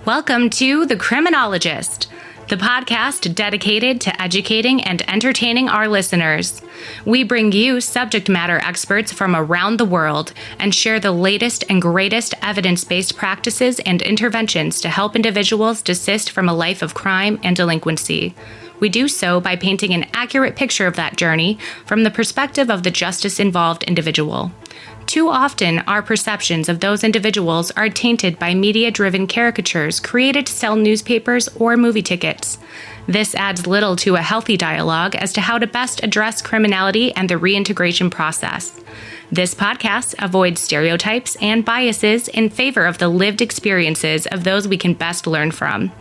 Welcome to The Criminologist, the podcast dedicated to educating and entertaining our listeners. We bring you subject matter experts from around the world and share the latest and greatest evidence-based practices and interventions to help individuals desist from a life of crime and delinquency. We do so by painting an accurate picture of that journey from the perspective of the justice-involved individual. Too often, our perceptions of those individuals are tainted by media-driven caricatures created to sell newspapers or movie tickets. This adds little to a healthy dialogue as to how to best address criminality and the reintegration process. This podcast avoids stereotypes and biases in favor of the lived experiences of those we can best learn from.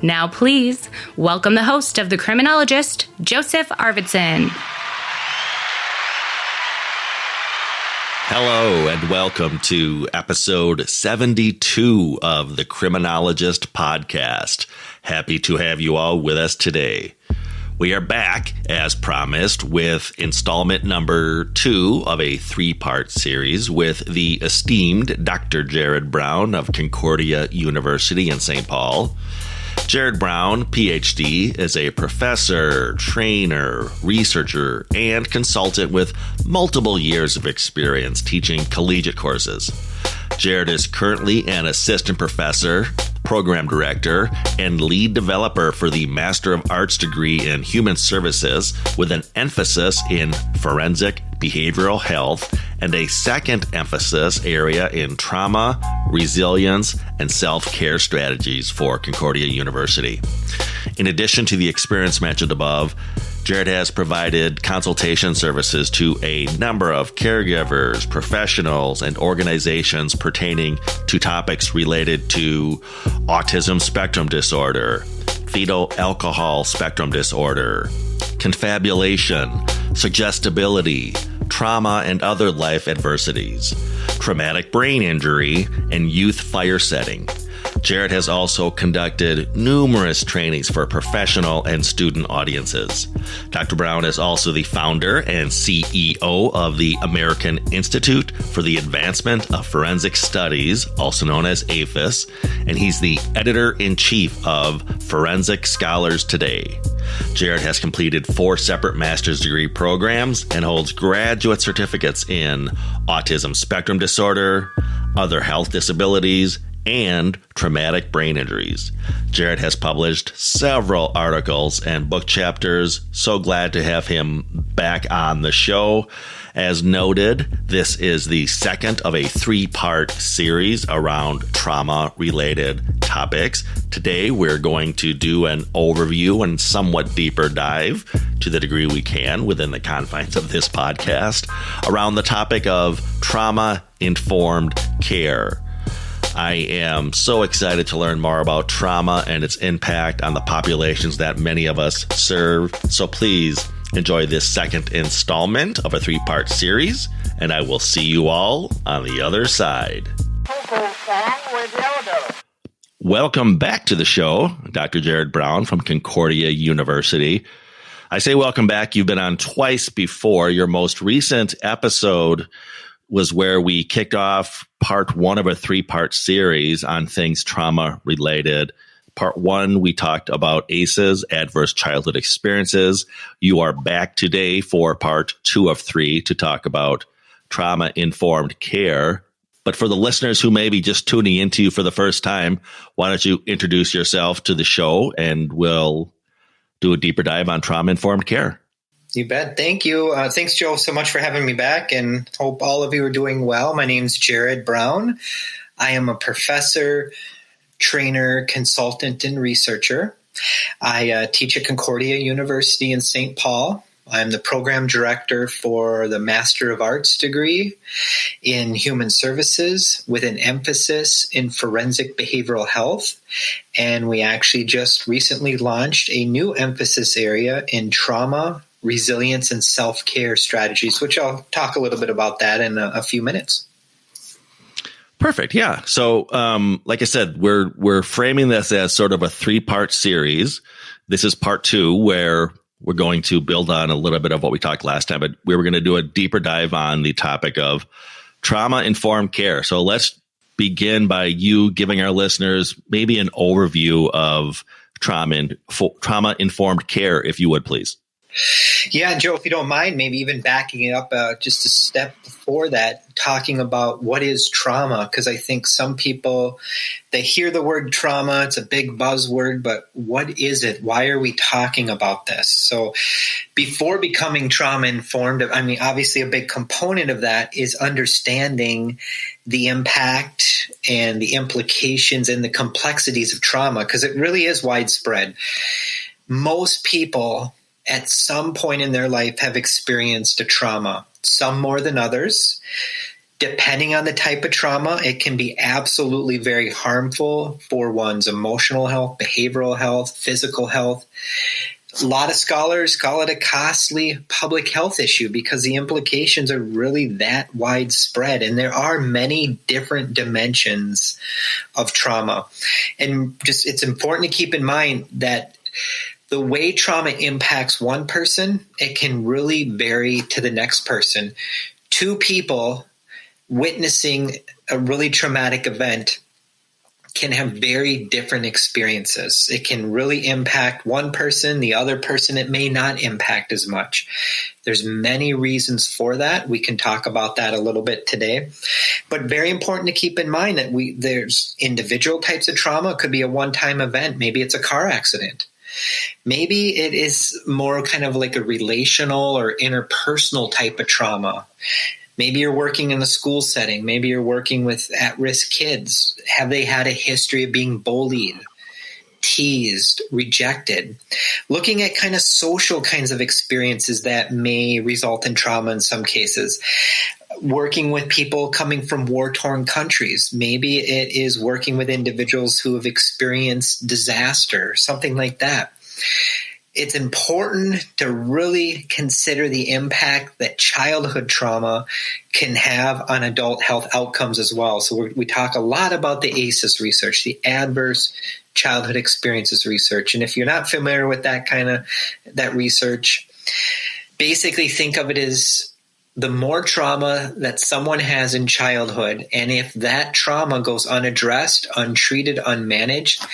Now, please, welcome the host of The Criminologist, Joseph Arvidsson. Hello and welcome to episode 72 of the Criminologist podcast. Happy to have you all with us today. We are back, as promised, with installment number 2 of a 3-part series with the esteemed Dr. Jerrod Brown of Concordia University in St. Paul. Jerrod Brown, PhD, is a professor, trainer, researcher, and consultant with multiple years of experience teaching collegiate courses. Jerrod is currently an assistant professor, program director, and lead developer for the Master of Arts degree in Human Services with an emphasis in forensic behavioral health and a second emphasis area in trauma, resilience, and self-care strategies for Concordia University. In addition to the experience mentioned above, Jerrod has provided consultation services to a number of caregivers, professionals, and organizations pertaining to topics related to autism spectrum disorder, fetal alcohol spectrum disorder, confabulation, suggestibility, trauma and other life adversities, traumatic brain injury, and youth fire setting. Jerrod has also conducted numerous trainings for professional and student audiences. Dr. Brown is also the founder and CEO of the American Institute for the Advancement of Forensic Studies, also known as AFIS, and he's the editor-in-chief of Forensic Scholars Today. Jerrod has completed 4 separate master's degree programs and holds graduate certificates in autism spectrum disorder, other health disabilities, and traumatic brain injuries. Jerrod has published several articles and book chapters. So glad to have him back on the show. As noted, this is the second of a 3-part series around trauma-related topics. Today, we're going to do an overview and somewhat deeper dive, to the degree we can within the confines of this podcast, around the topic of trauma-informed care. I am so excited to learn more about trauma and its impact on the populations that many of us serve. So please enjoy this second installment of a 3-part series, and I will see you all on the other side. Welcome back to the show, Dr. Jerrod Brown from Concordia University. I say welcome back. You've been on twice before. Your most recent episode was where we kicked off part 1 of a 3-part series on things trauma-related. Part 1, we talked about ACEs, adverse childhood experiences. You are back today for part 2 of 3 to talk about trauma-informed care. But for the listeners who may be just tuning into you for the first time, why don't you introduce yourself to the show, and we'll do a deeper dive on trauma-informed care. You bet. Thank you. Thanks, Joe, so much for having me back, and hope all of you are doing well. My name's Jerrod Brown. I am a professor, trainer, consultant, and researcher. I teach at Concordia University in St. Paul. I'm the program director for the Master of Arts degree in Human Services with an emphasis in forensic behavioral health. And we actually just recently launched a new emphasis area in trauma, resilience, and self-care strategies, which I'll talk a little bit about that in a few minutes. Perfect. Yeah. So, like I said, we're framing this as sort of a 3-part series. This is part 2, where we're going to build on a little bit of what we talked last time, but we were going to do a deeper dive on the topic of trauma-informed care. So let's begin by you giving our listeners maybe an overview of trauma-informed care, if you would, please. Yeah, Joe, if you don't mind, maybe even backing it up just a step before that, talking about what is trauma, because I think some people, they hear the word trauma, it's a big buzzword, but what is it? Why are we talking about this? So before becoming trauma-informed, I mean, obviously a big component of that is understanding the impact and the implications and the complexities of trauma, because it really is widespread. Most people at some point in their life have experienced a trauma, some more than others. Depending on the type of trauma, it can be absolutely very harmful for one's emotional health, behavioral health, physical health. A lot of scholars call it a costly public health issue because the implications are really that widespread. And there are many different dimensions of trauma. And just it's important to keep in mind that the way trauma impacts one person, it can really vary to the next person. Two people witnessing a really traumatic event can have very different experiences. It can really impact one person, the other person it may not impact as much. There's many reasons for that. We can talk about that a little bit today. But very important to keep in mind that there's individual types of trauma. It could be a one-time event. Maybe it's a car accident. Maybe it is more kind of like a relational or interpersonal type of trauma. Maybe you're working in a school setting. Maybe you're working with at-risk kids. Have they had a history of being bullied, teased, rejected? Looking at kind of social kinds of experiences that may result in trauma in some cases. Working with people coming from war-torn countries. Maybe it is working with individuals who have experienced disaster, something like that. It's important to really consider the impact that childhood trauma can have on adult health outcomes as well. So we talk a lot about the ACEs research, the Adverse Childhood Experiences research. And if you're not familiar with that research, basically think of it as the more trauma that someone has in childhood, and if that trauma goes unaddressed, untreated, unmanaged,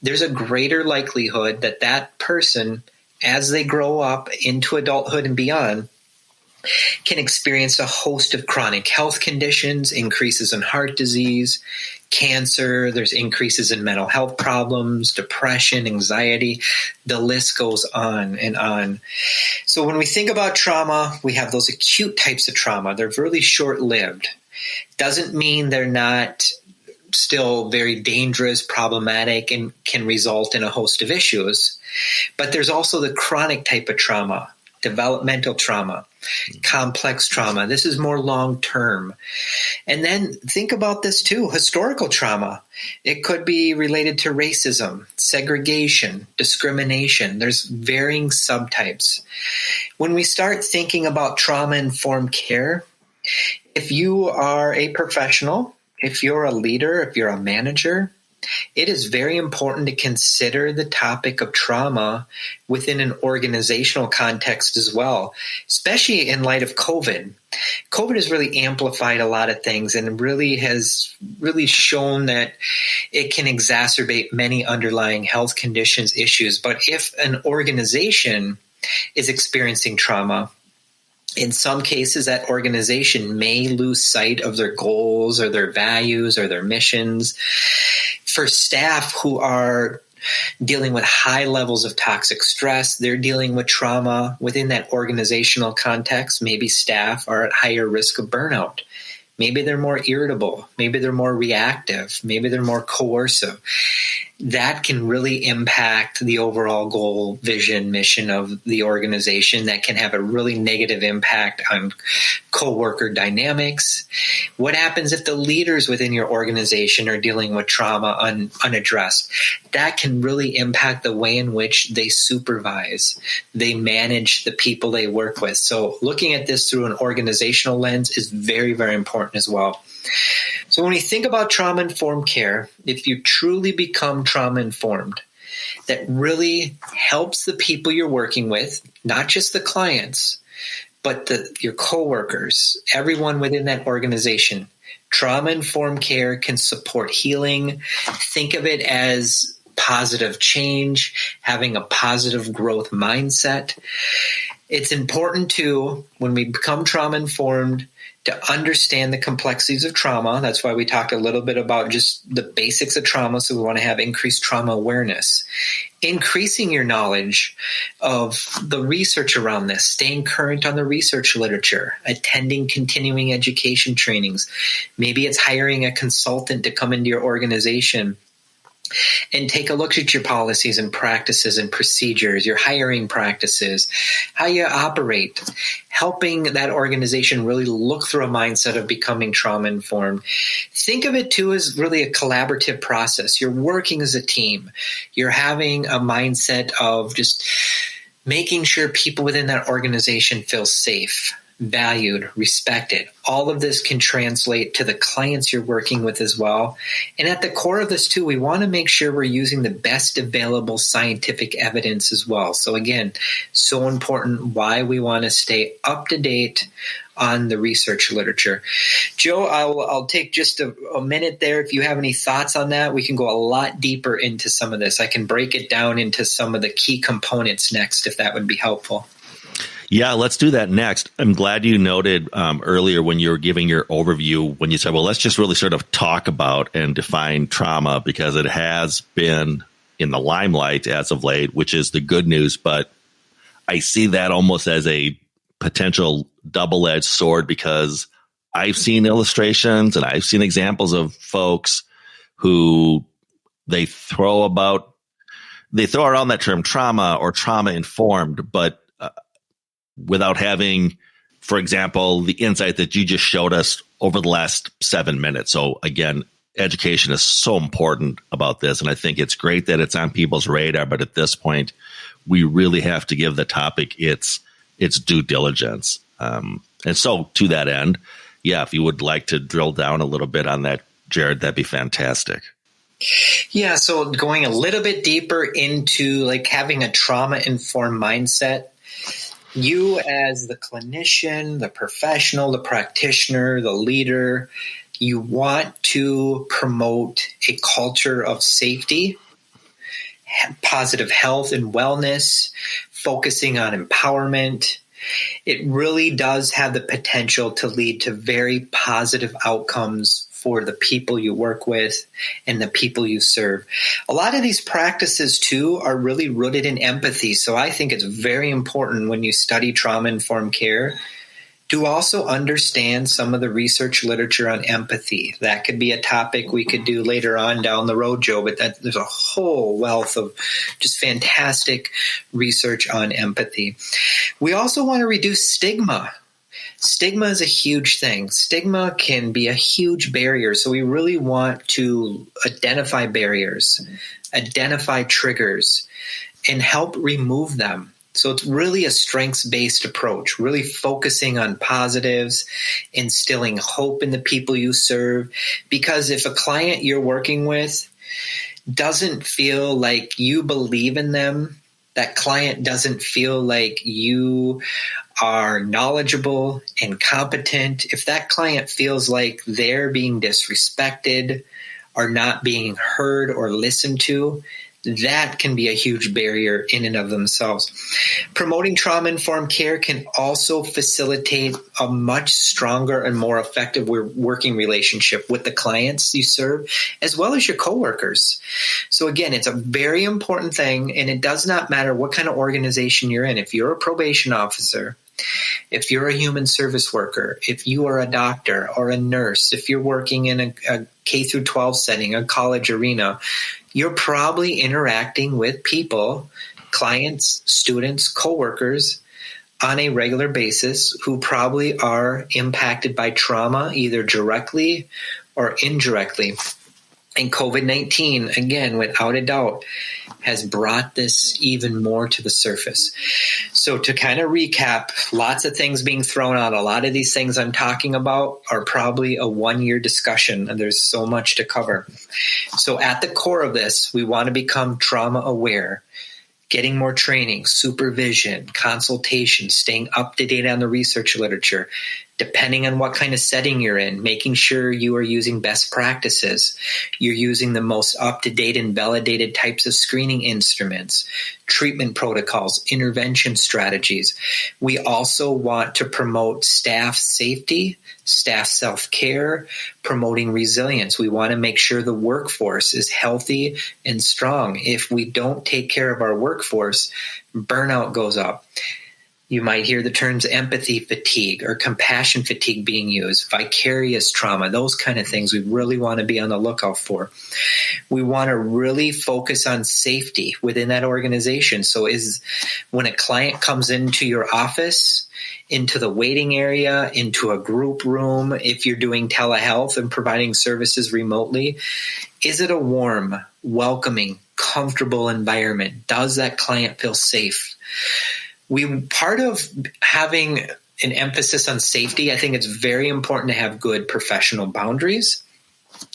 there's a greater likelihood that that person, as they grow up into adulthood and beyond, can experience a host of chronic health conditions, increases in heart disease, cancer, there's increases in mental health problems, depression, anxiety, the list goes on and on. So when we think about trauma, we have those acute types of trauma. They're really short-lived. Doesn't mean they're not still very dangerous, problematic, and can result in a host of issues. But there's also the chronic type of trauma, developmental trauma, complex trauma. This is more long-term. And then think about this too, historical trauma. It could be related to racism, segregation, discrimination. There's varying subtypes. When we start thinking about trauma-informed care, if you are a professional, if you're a leader, if you're a manager, it is very important to consider the topic of trauma within an organizational context as well, especially in light of COVID. COVID has really amplified a lot of things and really has really shown that it can exacerbate many underlying health conditions, issues. But if an organization is experiencing trauma, in some cases, that organization may lose sight of their goals or their values or their missions. For staff who are dealing with high levels of toxic stress, they're dealing with trauma within that organizational context. Maybe staff are at higher risk of burnout. Maybe they're more irritable. Maybe they're more reactive. Maybe they're more coercive. That can really impact the overall goal, vision, mission of the organization. That can have a really negative impact on coworker dynamics. What happens if the leaders within your organization are dealing with trauma unaddressed? That can really impact the way in which they supervise, they manage the people they work with. So looking at this through an organizational lens is very, very important as well. So when we think about trauma-informed care, if you truly become trauma-informed, that really helps the people you're working with, not just the clients, but your coworkers, everyone within that organization, Trauma-informed care can support healing. Think of it as positive change, having a positive growth mindset. It's important too, when we become trauma-informed, to understand the complexities of trauma. That's why we talked a little bit about just the basics of trauma. So we want to have increased trauma awareness, increasing your knowledge of the research around this, staying current on the research literature, attending continuing education trainings. Maybe it's hiring a consultant to come into your organization and take a look at your policies and practices and procedures, your hiring practices, how you operate, helping that organization really look through a mindset of becoming trauma-informed. Think of it, too, as really a collaborative process. You're working as a team. You're having a mindset of just making sure people within that organization feel safe, valued, respected. All of this can translate to the clients you're working with as well. And at the core of this too, we want to make sure we're using the best available scientific evidence as well. So again, so important why we want to stay up to date on the research literature. Joe, I'll take just a minute there. If you have any thoughts on that, we can go a lot deeper into some of this. I can break it down into some of the key components next, if that would be helpful. Yeah, let's do that next. I'm glad you noted earlier when you were giving your overview, when you said, well, let's just really sort of talk about and define trauma, because it has been in the limelight as of late, which is the good news. But I see that almost as a potential double-edged sword, because I've seen illustrations and I've seen examples of folks who they throw around that term trauma or trauma-informed, but without having, for example, the insight that you just showed us over the last 7 minutes. So again, education is so important about this. And I think it's great that it's on people's radar. But at this point, we really have to give the topic its due diligence. And so to that end, yeah, if you would like to drill down a little bit on that, Jerrod, that'd be fantastic. Yeah, so going a little bit deeper into like having a trauma-informed mindset. You as the clinician, the professional, the practitioner, the leader, you want to promote a culture of safety, positive health and wellness, focusing on empowerment. It really does have the potential to lead to very positive outcomes for the people you work with and the people you serve. A lot of these practices, too, are really rooted in empathy. So I think it's very important when you study trauma-informed care to also understand some of the research literature on empathy. That could be a topic we could do later on down the road, Joe, but there's a whole wealth of just fantastic research on empathy. We also want to reduce stigma. Stigma is a huge thing. Stigma can be a huge barrier. So we really want to identify barriers, identify triggers, and help remove them. So it's really a strengths-based approach, really focusing on positives, instilling hope in the people you serve. Because if a client you're working with doesn't feel like you believe in them, that client doesn't feel like you are knowledgeable and competent, if that client feels like they're being disrespected or not being heard or listened to, that can be a huge barrier in and of themselves. Promoting trauma-informed care can also facilitate a much stronger and more effective working relationship with the clients you serve, as well as your coworkers. So again, it's a very important thing, and it does not matter what kind of organization you're in. If you're a probation officer, if you're a human service worker, if you are a doctor or a nurse, if you're working in a K through 12 setting, a college arena, you're probably interacting with people, clients, students, coworkers on a regular basis who probably are impacted by trauma, either directly or indirectly. And COVID-19, again, without a doubt, has brought this even more to the surface. So to kind of recap, lots of things being thrown out. A lot of these things I'm talking about are probably a one-year discussion, and there's so much to cover. So at the core of this, we want to become trauma aware, getting more training, supervision, consultation, staying up to date on the research literature, depending on what kind of setting you're in, making sure you are using best practices. You're using the most up-to-date and validated types of screening instruments, treatment protocols, intervention strategies. We also want to promote staff safety, staff self-care, promoting resilience. We want to make sure the workforce is healthy and strong. If we don't take care of our workforce, burnout goes up. You might hear the terms empathy fatigue or compassion fatigue being used, vicarious trauma, those kind of things we really want to be on the lookout for. We want to really focus on safety within that organization. So when a client comes into your office, into the waiting area, into a group room, if you're doing telehealth and providing services remotely, is it a warm, welcoming, comfortable environment? Does that client feel safe? Part of having an emphasis on safety, I think it's very important to have good professional boundaries,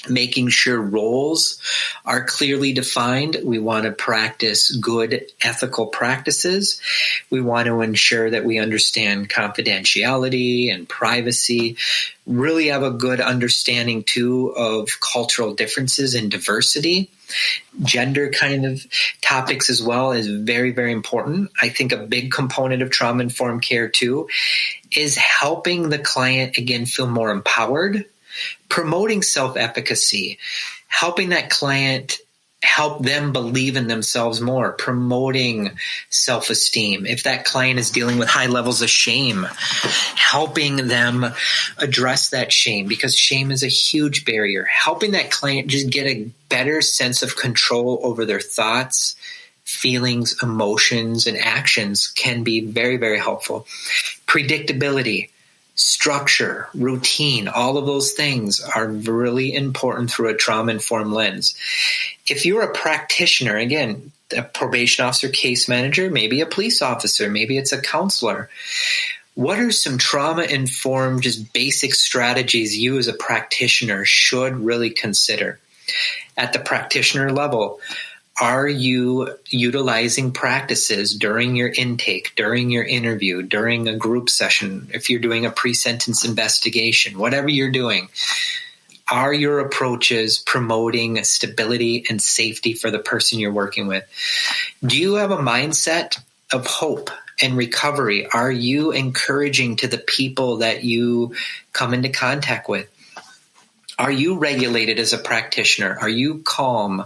making sure roles are clearly defined. We want to practice good ethical practices. We want to ensure that we understand confidentiality and privacy, really have a good understanding too of cultural differences and diversity. Gender kind of topics as well is very, very important. I think a big component of trauma-informed care too is helping the client, again, feel more empowered, promoting self-efficacy, helping that client help them believe in themselves more, promoting self-esteem. If that client is dealing with high levels of shame, helping them address that shame, because shame is a huge barrier. Helping that client just get a better sense of control over their thoughts, feelings, emotions, and actions can be very, very helpful. Predictability, structure, routine, all of those things are really important through a trauma-informed lens. If you're a practitioner, again, a probation officer, case manager, maybe a police officer, maybe it's a counselor, what are some trauma-informed, just basic strategies you as a practitioner should really consider? At the practitioner level, are you utilizing practices during your intake, during your interview, during a group session, if you're doing a pre-sentence investigation, whatever you're doing? Are your approaches promoting stability and safety for the person you're working with? Do you have a mindset of hope and recovery? Are you encouraging to the people that you come into contact with? Are you regulated as a practitioner? Are you calm?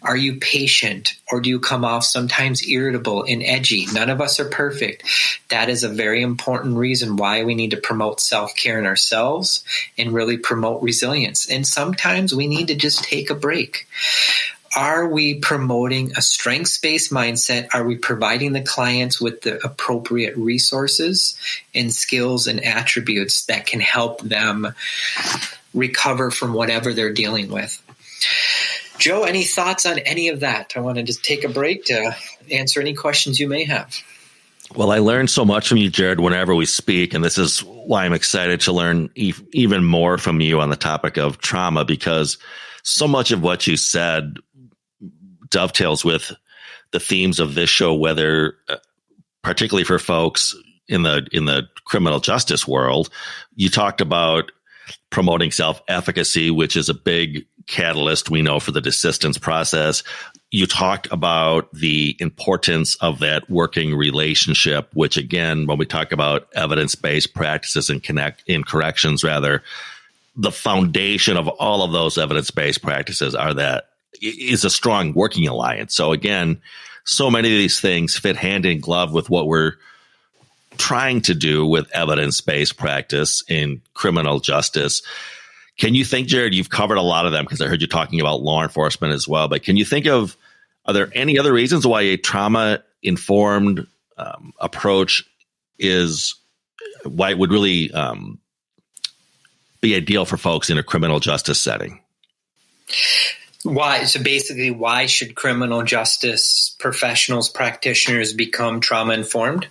Are you patient? Or do you come off sometimes irritable and edgy? None of us are perfect. That is a very important reason why we need to promote self-care in ourselves and really promote resilience. And sometimes we need to just take a break. Are we promoting a strengths-based mindset? Are we providing the clients with the appropriate resources and skills and attributes that can help them recover from whatever they're dealing with? Joe, any thoughts on any of that? I want to just take a break to answer any questions you may have. Well, I learned so much from you, Jerrod, whenever we speak, and this is why I'm excited to learn even more from you on the topic of trauma, because so much of what you said dovetails with the themes of this show, whether particularly for folks in the criminal justice world. You talked about promoting self-efficacy, which is a big catalyst, we know, for the desistance process. You talked about the importance of that working relationship, which again, when we talk about evidence-based practices and corrections, rather, the foundation of all of those evidence-based practices is a strong working alliance. So again, so many of these things fit hand in glove with what we're trying to do with evidence-based practice in criminal justice. Can you think, Jerrod, you've covered a lot of them because I heard you talking about law enforcement as well, but can you think of, are there any other reasons why a trauma-informed approach why it would really be ideal for folks in a criminal justice setting? Why? So basically, why should criminal justice professionals, practitioners become trauma-informed?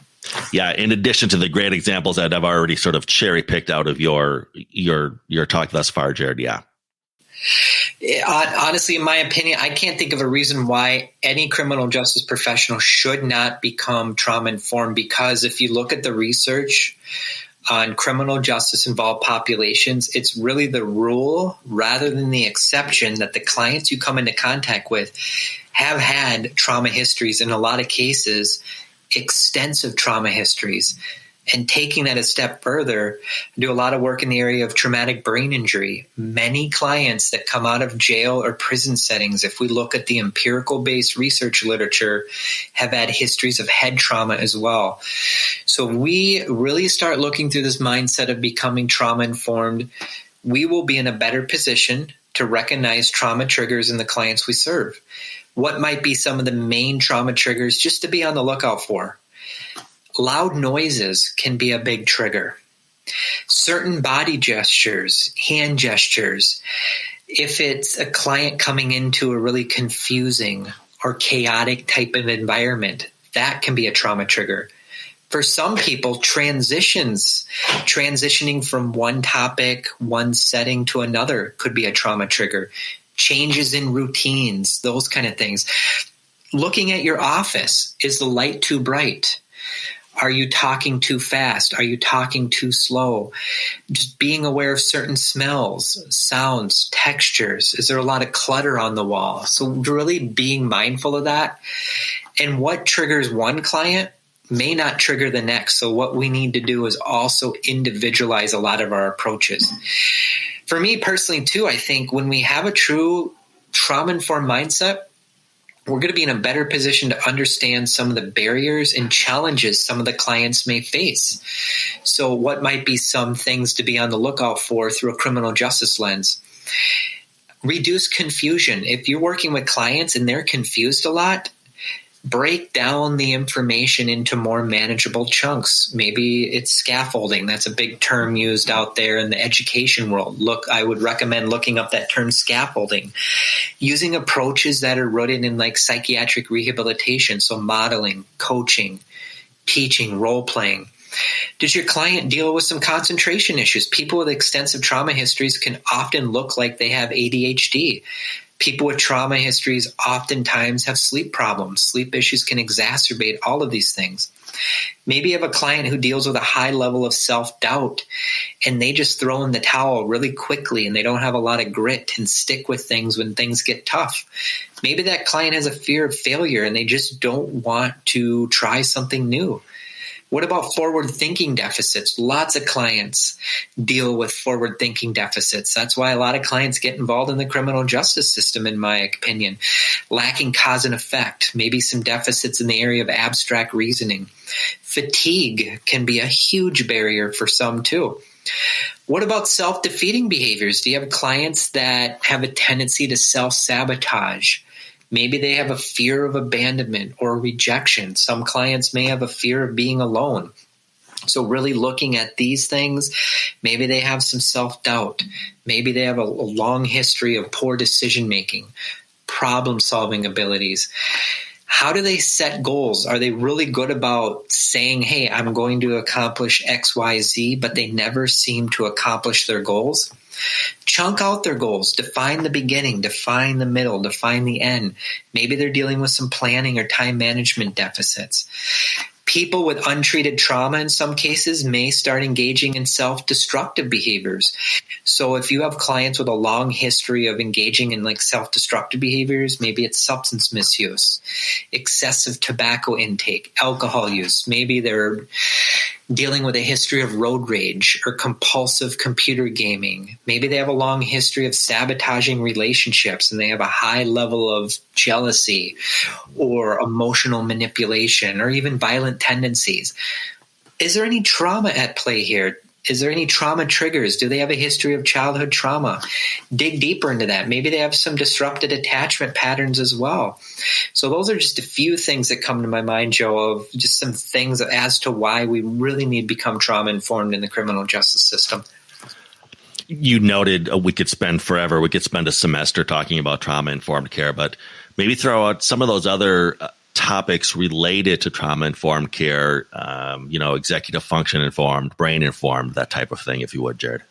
Yeah, in addition to the great examples that I've already sort of cherry-picked out of your talk thus far, Jerrod, yeah. Honestly, in my opinion, I can't think of a reason why any criminal justice professional should not become trauma-informed, because if you look at the research on criminal justice involved populations, it's really the rule rather than the exception that the clients you come into contact with have had trauma histories, in a lot of cases, extensive trauma histories. And taking that a step further, I do a lot of work in the area of traumatic brain injury. Many clients that come out of jail or prison settings, if we look at the empirical-based research literature, have had histories of head trauma as well. So we really start looking through this mindset of becoming trauma-informed. We will be in a better position to recognize trauma triggers in the clients we serve. What might be some of the main trauma triggers just to be on the lookout for? Loud noises can be a big trigger. Certain body gestures, hand gestures, if it's a client coming into a really confusing or chaotic type of environment, that can be a trauma trigger. For some people, transitioning from one topic, one setting to another could be a trauma trigger. Changes in routines, those kind of things. Looking at your office, is the light too bright? Are you talking too fast? Are you talking too slow? Just being aware of certain smells, sounds, textures. Is there a lot of clutter on the wall? So really being mindful of that. And what triggers one client may not trigger the next. So what we need to do is also individualize a lot of our approaches. For me personally, too, I think when we have a true trauma-informed mindset, we're going to be in a better position to understand some of the barriers and challenges some of the clients may face. So what might be some things to be on the lookout for through a criminal justice lens? Reduce confusion. If you're working with clients and they're confused a lot, break down the information into more manageable chunks. Maybe it's scaffolding. That's a big term used out there in the education world. I would recommend looking up that term scaffolding. Using approaches that are rooted in like psychiatric rehabilitation, so modeling, coaching, teaching, role-playing. Does your client deal with some concentration issues? People with extensive trauma histories can often look like they have ADHD. People with trauma histories oftentimes have sleep problems. Sleep issues can exacerbate all of these things. Maybe you have a client who deals with a high level of self-doubt and they just throw in the towel really quickly and they don't have a lot of grit and stick with things when things get tough. Maybe that client has a fear of failure and they just don't want to try something new. What about forward-thinking deficits? Lots of clients deal with forward-thinking deficits. That's why a lot of clients get involved in the criminal justice system, in my opinion. Lacking cause and effect, maybe some deficits in the area of abstract reasoning. Fatigue can be a huge barrier for some too. What about self-defeating behaviors? Do you have clients that have a tendency to self-sabotage? Maybe they have a fear of abandonment or rejection. Some clients may have a fear of being alone. So really looking at these things, maybe they have some self-doubt. Maybe they have a long history of poor decision-making, problem-solving abilities. How do they set goals? Are they really good about saying, hey, I'm going to accomplish X, Y, Z, but they never seem to accomplish their goals? Chunk out their goals, define the beginning, define the middle, define the end. Maybe they're dealing with some planning or time management deficits. People with untreated trauma in some cases may start engaging in self-destructive behaviors. So if you have clients with a long history of engaging in like self-destructive behaviors, maybe it's substance misuse, excessive tobacco intake, alcohol use. Maybe they're dealing with a history of road rage or compulsive computer gaming. Maybe they have a long history of sabotaging relationships and they have a high level of jealousy or emotional manipulation or even violent tendencies. Is there any trauma at play here? Is there any trauma triggers? Do they have a history of childhood trauma? Dig deeper into that. Maybe they have some disrupted attachment patterns as well. So those are just a few things that come to my mind, Joe, of just some things as to why we really need to become trauma-informed in the criminal justice system. You noted we could spend forever. We could spend a semester talking about trauma-informed care, but maybe throw out some of those other topics related to trauma-informed care, executive function-informed, brain-informed, that type of thing, if you would, Jerrod.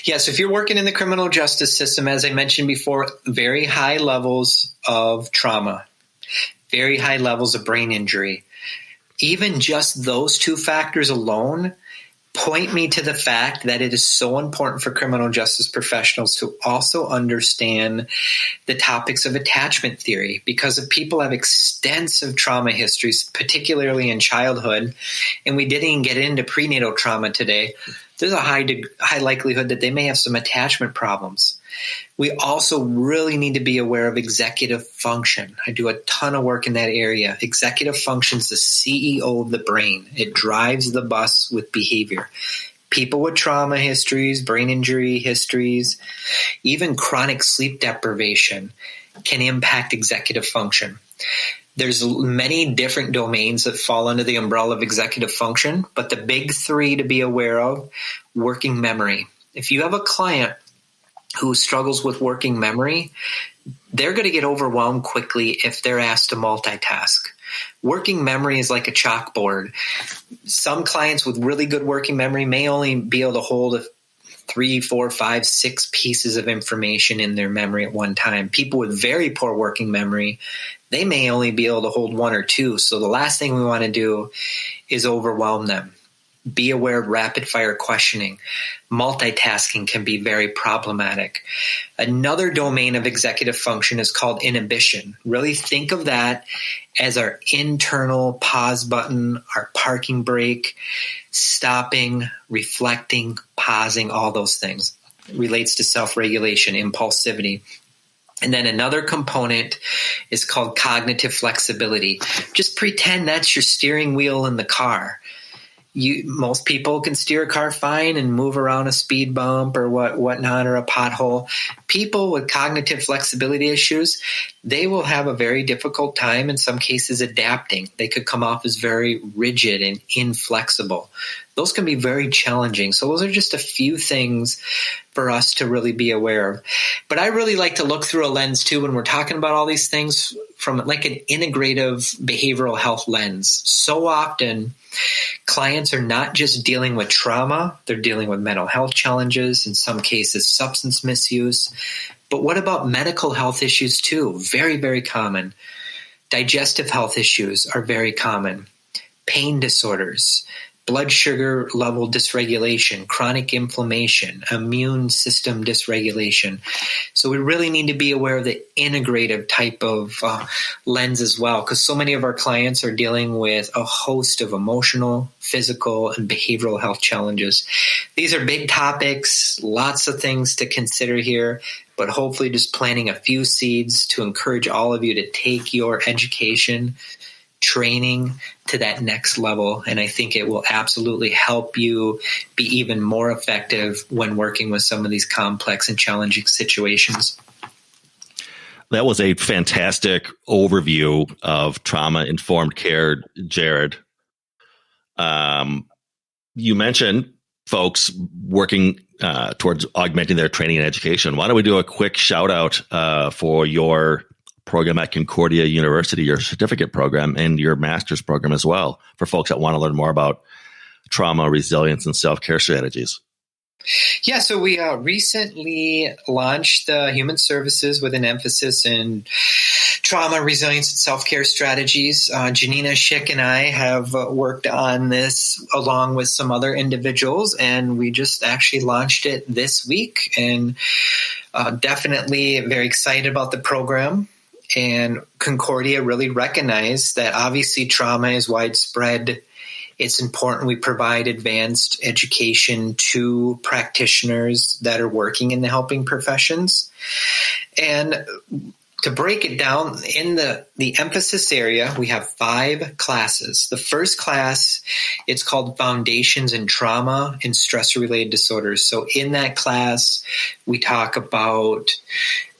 Yes, if you're working in the criminal justice system, as I mentioned before, very high levels of trauma, very high levels of brain injury. Even just those two factors alone point me to the fact that it is so important for criminal justice professionals to also understand the topics of attachment theory, because if people have extensive trauma histories, particularly in childhood, and we didn't even get into prenatal trauma today, there's a high likelihood that they may have some attachment problems. We also really need to be aware of executive function. I do a ton of work in that area. Executive function is the CEO of the brain. It drives the bus with behavior. People with trauma histories, brain injury histories, even chronic sleep deprivation can impact executive function. There's many different domains that fall under the umbrella of executive function, but the big three to be aware of: working memory. If you have a client who struggles with working memory, they're going to get overwhelmed quickly if they're asked to multitask. Working memory is like a chalkboard. Some clients with really good working memory may only be able to hold 3, 4, 5, 6 pieces of information in their memory at one time. People with very poor working memory, they may only be able to hold 1 or 2. So the last thing we want to do is overwhelm them. Be aware of rapid fire questioning. Multitasking can be very problematic. Another domain of executive function is called inhibition. Really think of that as our internal pause button, our parking brake, stopping, reflecting, pausing, all those things. It relates to self-regulation, impulsivity. And then another component is called cognitive flexibility. Just pretend that's your steering wheel in the car. Most people can steer a car fine and move around a speed bump or whatnot, or a pothole. People with cognitive flexibility issues, they will have a very difficult time in some cases adapting. They could come off as very rigid and inflexible. Those can be very challenging. So those are just a few things for us to really be aware of. But I really like to look through a lens too when we're talking about all these things from like an integrative behavioral health lens. So often clients are not just dealing with trauma, they're dealing with mental health challenges, in some cases substance misuse. But what about medical health issues too? Very, very common. Digestive health issues are very common. Pain disorders, blood sugar level dysregulation, chronic inflammation, immune system dysregulation. So we really need to be aware of the integrative type of lens as well, because so many of our clients are dealing with a host of emotional, physical, and behavioral health challenges. These are big topics, lots of things to consider here, but hopefully just planting a few seeds to encourage all of you to take your education training to that next level. And I think it will absolutely help you be even more effective when working with some of these complex and challenging situations. That was a fantastic overview of trauma-informed care, Jerrod. You mentioned folks working towards augmenting their training and education. Why don't we do a quick shout out for your program at Concordia University, your certificate program, and your master's program as well, for folks that want to learn more about trauma, resilience, and self-care strategies? Yeah, so we recently launched Human Services with an emphasis in trauma, resilience, and self-care strategies. Janina Schick and I have worked on this along with some other individuals, and we just actually launched it this week, and definitely very excited about the program. And Concordia really recognized that obviously trauma is widespread. It's important we provide advanced education to practitioners that are working in the helping professions. And to break it down, in the emphasis area, we have 5 classes. The first class, it's called Foundations in Trauma and Stress-Related Disorders. So in that class, we talk about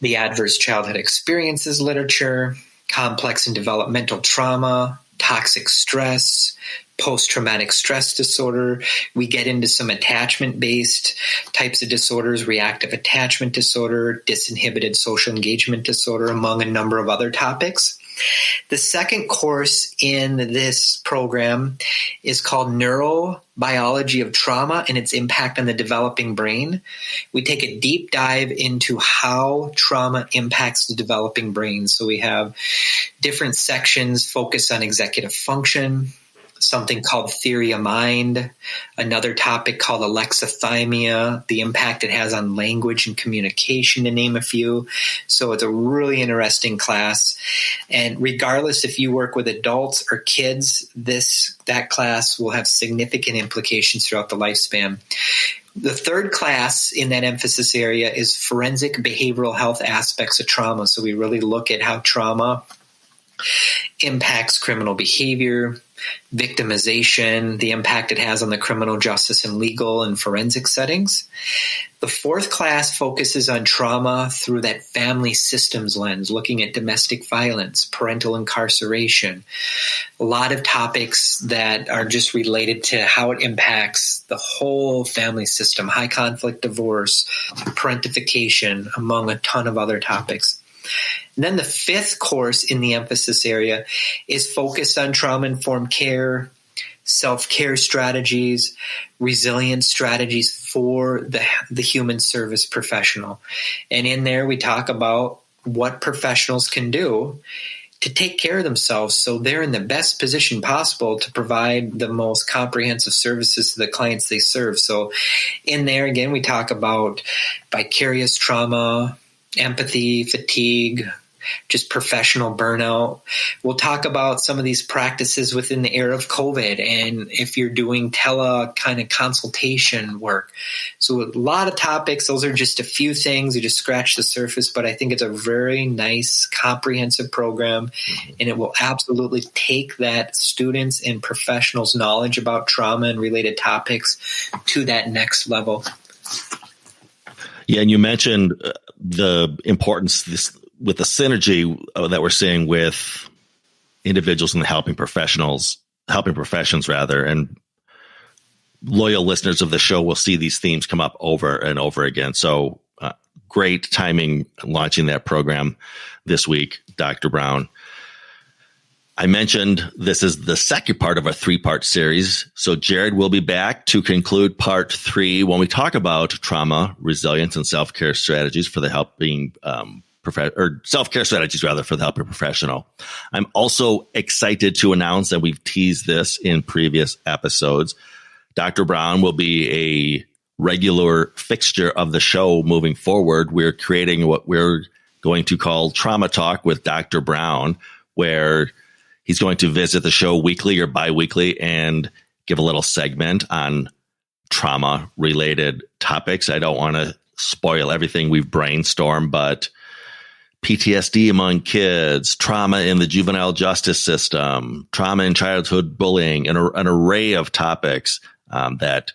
the adverse childhood experiences literature, complex and developmental trauma, toxic stress, post-traumatic stress disorder. We get into some attachment-based types of disorders, reactive attachment disorder, disinhibited social engagement disorder, among a number of other topics. The second course in this program is called Neurobiology of Trauma and its Impact on the Developing Brain. We take a deep dive into how trauma impacts the developing brain. So we have different sections focused on executive function, something called theory of mind, another topic called alexithymia, the impact it has on language and communication, to name a few. So it's a really interesting class. And regardless if you work with adults or kids, that class will have significant implications throughout the lifespan. The third class in that emphasis area is forensic behavioral health aspects of trauma. So we really look at how trauma impacts criminal behavior, victimization, the impact it has on the criminal justice and legal and forensic settings. The fourth class focuses on trauma through that family systems lens, looking at domestic violence, parental incarceration, a lot of topics that are just related to how it impacts the whole family system, high conflict divorce, parentification, among a ton of other topics. And then the fifth course in the emphasis area is focused on trauma-informed care, self-care strategies, resilience strategies for the human service professional. And in there, we talk about what professionals can do to take care of themselves so they're in the best position possible to provide the most comprehensive services to the clients they serve. So in there, again, we talk about vicarious trauma, empathy, fatigue, just professional burnout. We'll talk about some of these practices within the era of COVID and if you're doing tele kind of consultation work. So a lot of topics. Those are just a few things. You just scratch the surface, but I think it's a very nice, comprehensive program, and it will absolutely take that students' and professionals' knowledge about trauma and related topics to that next level. Yeah, and you mentioned the importance with the synergy that we're seeing with individuals in the helping professions, and loyal listeners of the show will see these themes come up over and over again. So great timing launching that program this week, Dr. Brown. I mentioned this is the second part of a 3-part series. So Jerrod will be back to conclude part 3 when we talk about trauma, resilience, and self-care strategies for the helping self-care strategies rather for the helping professional. I'm also excited to announce that we've teased this in previous episodes. Dr. Brown will be a regular fixture of the show moving forward. We're creating what we're going to call Trauma Talk with Dr. Brown, where he's going to visit the show weekly or biweekly and give a little segment on trauma-related topics. I don't want to spoil everything we've brainstormed, but PTSD among kids, trauma in the juvenile justice system, trauma in childhood bullying, and an array of topics that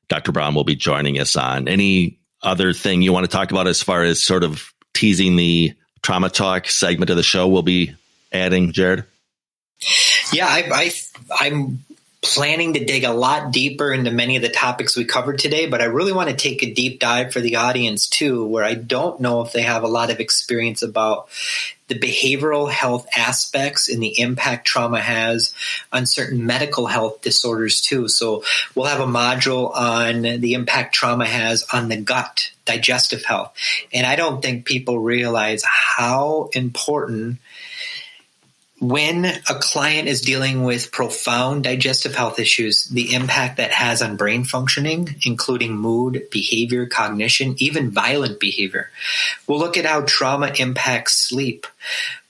Dr. Brown will be joining us on. Any other thing you want to talk about as far as sort of teasing the Trauma Talk segment of the show we'll be adding, Jerrod? Yeah, I'm planning to dig a lot deeper into many of the topics we covered today, but I really want to take a deep dive for the audience too, where I don't know if they have a lot of experience about the behavioral health aspects and the impact trauma has on certain medical health disorders too. So we'll have a module on the impact trauma has on the gut, digestive health. And I don't think people realize how important when a client is dealing with profound digestive health issues, the impact that has on brain functioning, including mood, behavior, cognition, even violent behavior. We'll look at how trauma impacts sleep.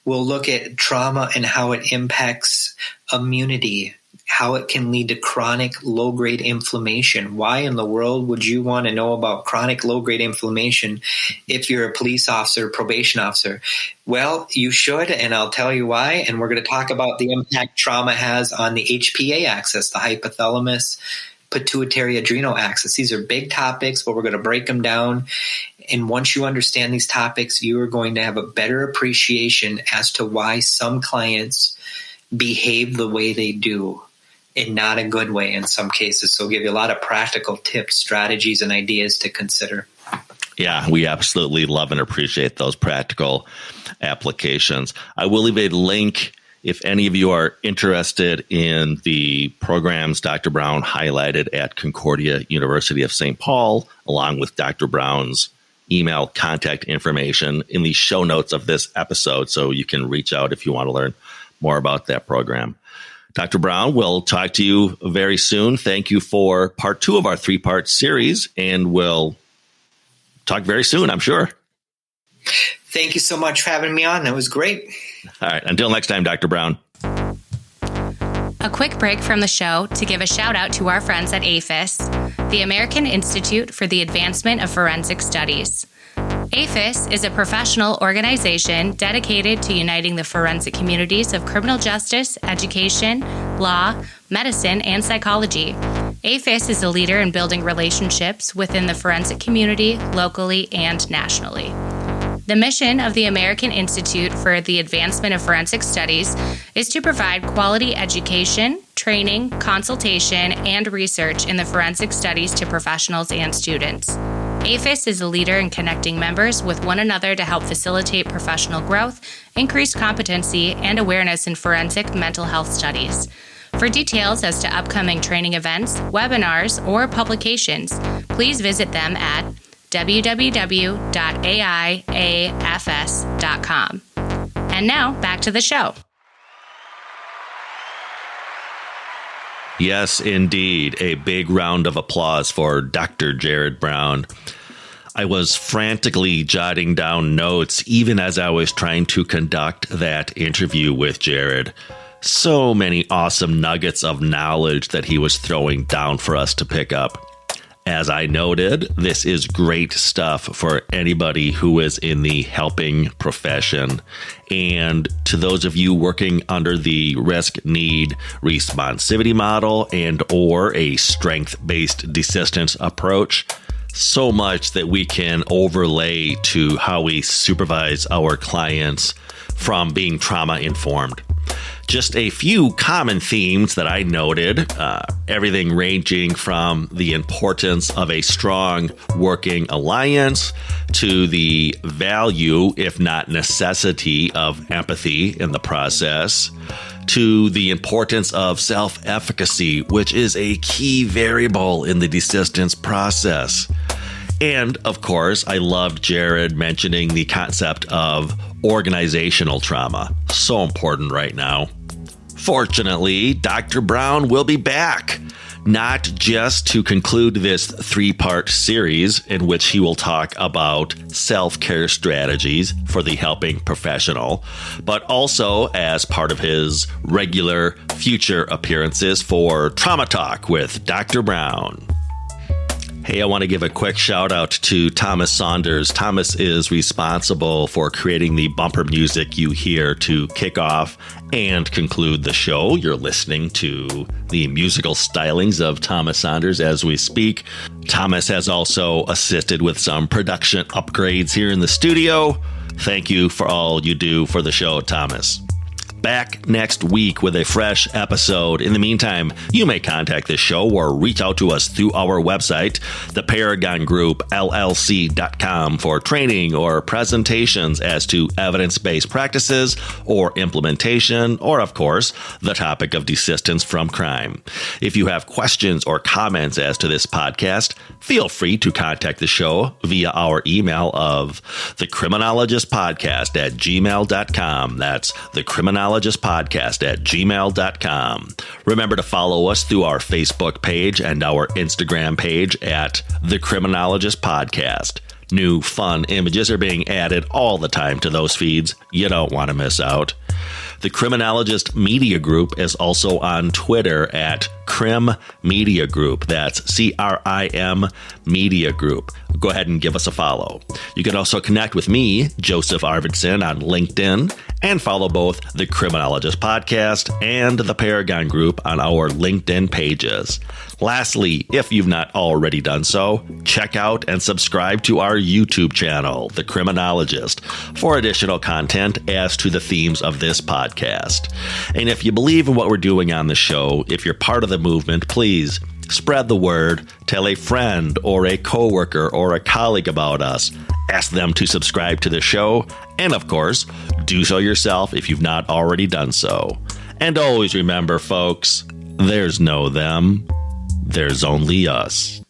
We'll look at trauma and how it impacts immunity, how it can lead to chronic low-grade inflammation. Why in the world would you want to know about chronic low-grade inflammation if you're a police officer, probation officer? Well, you should, and I'll tell you why. And we're going to talk about the impact trauma has on the HPA axis, the hypothalamus, pituitary adrenal axis. These are big topics, but we're going to break them down. And once you understand these topics, you are going to have a better appreciation as to why some clients behave the way they do, in not a good way in some cases. So we'll give you a lot of practical tips, strategies, and ideas to consider. Yeah, we absolutely love and appreciate those practical applications. I will leave a link if any of you are interested in the programs Dr. Brown highlighted at Concordia University of St. Paul, along with Dr. Brown's email contact information in the show notes of this episode, so you can reach out if you want to learn more about that program. Dr. Brown, we'll talk to you very soon. Thank you for part 2 of our 3-part series, and we'll talk very soon, I'm sure. Thank you so much for having me on. That was great. All right. Until next time, Dr. Brown. A quick break from the show to give a shout out to our friends at APHIS, the American Institute for the Advancement of Forensic Studies. APHIS is a professional organization dedicated to uniting the forensic communities of criminal justice, education, law, medicine, and psychology. APHIS is a leader in building relationships within the forensic community, locally and nationally. The mission of the American Institute for the Advancement of Forensic Studies is to provide quality education, training, consultation, and research in the forensic studies to professionals and students. APHIS is a leader in connecting members with one another to help facilitate professional growth, increase competency, and awareness in forensic mental health studies. For details as to upcoming training events, webinars, or publications, please visit them at www.aiafs.com. And now, back to the show. Yes, indeed. A big round of applause for Dr. Jerrod Brown. I was frantically jotting down notes even as I was trying to conduct that interview with Jerrod. So many awesome nuggets of knowledge that he was throwing down for us to pick up. As I noted, this is great stuff for anybody who is in the helping profession. And to those of you working under the risk-need responsivity model and or a strength-based desistance approach, so much that we can overlay to how we supervise our clients from being trauma-informed. Just a few common themes that I noted, everything ranging from the importance of a strong working alliance to the value, if not necessity, of empathy in the process, to the importance of self-efficacy, which is a key variable in the desistance process. And, of course, I loved Jerrod mentioning the concept of organizational trauma. So important right now. Fortunately, Dr. Brown will be back, not just to conclude this 3-part series in which he will talk about self-care strategies for the helping professional, but also as part of his regular future appearances for Trauma Talk with Dr. Brown. Hey, I want to give a quick shout out to Thomas Saunders. Thomas is responsible for creating the bumper music you hear to kick off and conclude the show. You're listening to the musical stylings of Thomas Saunders as we speak. Thomas has also assisted with some production upgrades here in the studio. Thank you for all you do for the show, Thomas. Back next week with a fresh episode. In the meantime, you may contact the show or reach out to us through our website, theparagongroup.llc.com, for training or presentations as to evidence-based practices or implementation, or, of course, the topic of desistance from crime. If you have questions or comments as to this podcast, feel free to contact the show via our email of thecriminologistpodcast@gmail.com. That's thecriminologistpodcast@gmail.com. Remember to follow us through our Facebook page and our Instagram page at The Criminologist Podcast. New fun images are being added all the time to those feeds. You don't want to miss out. The Criminologist Media Group is also on Twitter at Crim Media Group. That's CRIM Media Group. Go ahead and give us a follow. You can also connect with me, Joseph Arvidsson, on LinkedIn, and follow both the Criminologist Podcast and the Paragon Group on our LinkedIn pages. Lastly, if you've not already done so, check out and subscribe to our YouTube channel, The Criminologist, for additional content as to the themes of this podcast. And if you believe in what we're doing on the show, if you're part of the movement, please spread the word, tell a friend or a coworker or a colleague about us, ask them to subscribe to the show, and of course, do so yourself if you've not already done so. And always remember, folks, there's no them, there's only us.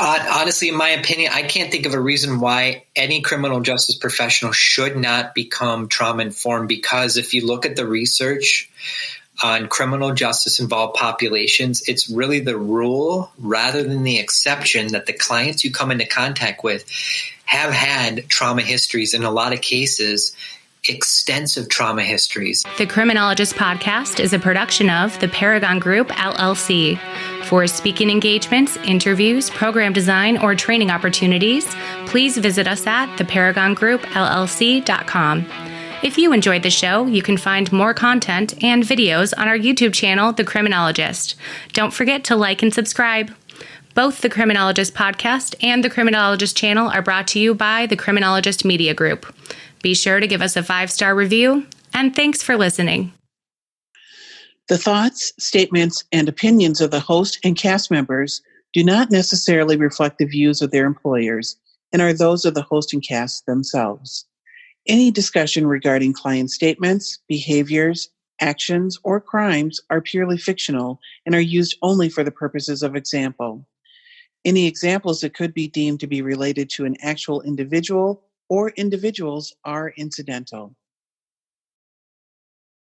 Honestly, in my opinion, I can't think of a reason why any criminal justice professional should not become trauma-informed, because if you look at the research, on criminal justice involved populations, it's really the rule rather than the exception that the clients you come into contact with have had trauma histories, in a lot of cases, extensive trauma histories. The Criminologist Podcast is a production of the Paragon Group, LLC. For speaking engagements, interviews, program design, or training opportunities, please visit us at theparagongroup.llc.com. If you enjoyed the show, you can find more content and videos on our YouTube channel, The Criminologist. Don't forget to like and subscribe. Both the Criminologist Podcast and the Criminologist channel are brought to you by the Criminologist Media Group. Be sure to give us a 5-star review, and thanks for listening. The thoughts, statements, and opinions of the host and cast members do not necessarily reflect the views of their employers and are those of the host and cast themselves. Any discussion regarding client statements, behaviors, actions, or crimes are purely fictional and are used only for the purposes of example. Any examples that could be deemed to be related to an actual individual or individuals are incidental.